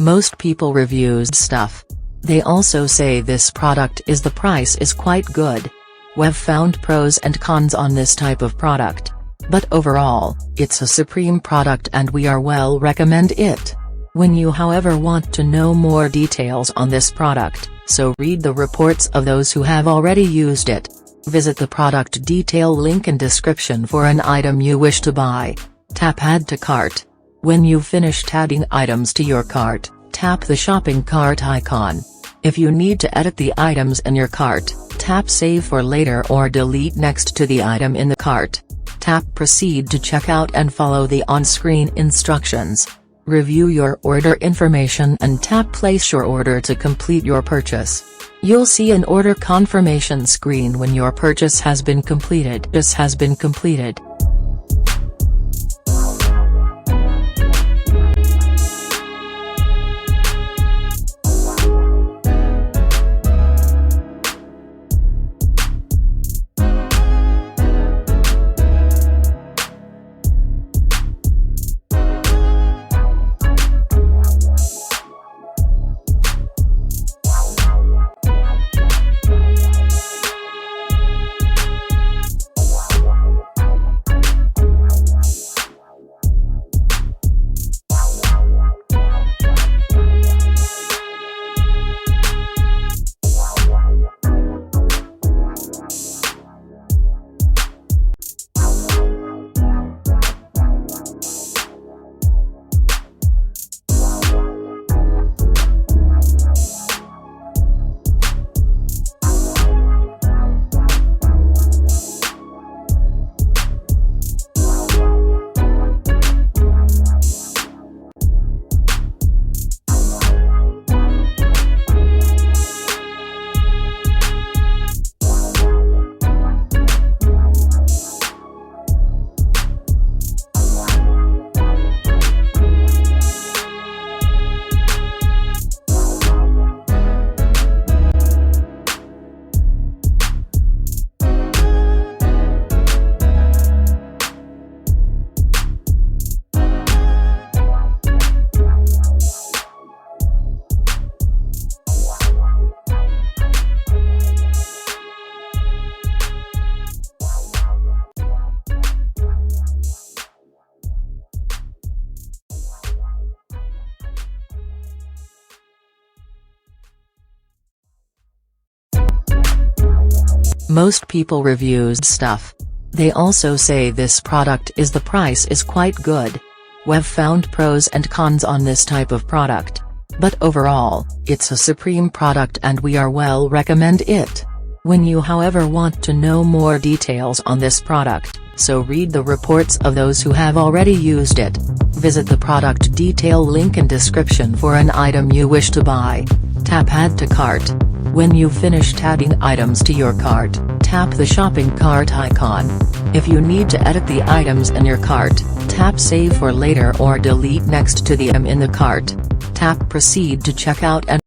Most people reviews stuff. They also say this product is the price is quite good. We've found pros and cons on this type of product. But overall, it's a supreme product and we are well recommend it. When you however want to know more details on this product, so read the reports of those who have already used it. Visit the product detail link in description for an item you wish to buy. Tap Add to Cart. When you've finished adding items to your cart, tap the shopping cart icon. If you need to edit the items in your cart, tap Save for later or delete next to the item in the cart. Tap Proceed to checkout and follow the on-screen instructions. Review your order information and tap Place your order to complete your purchase. You'll see an order confirmation screen when your purchase has been completed. Most people reviews stuff. They also say this product is the price is quite good. We've found pros and cons on this type of product. But overall, it's a supreme product and we are well recommend it. When you however want to know more details on this product, so read the reports of those who have already used it. Visit the product detail link in description for an item you wish to buy. Tap Add to Cart. When you've finished adding items to your cart, tap the shopping cart icon. If you need to edit the items in your cart, tap Save for later or delete next to the item in the cart. Tap Proceed to checkout and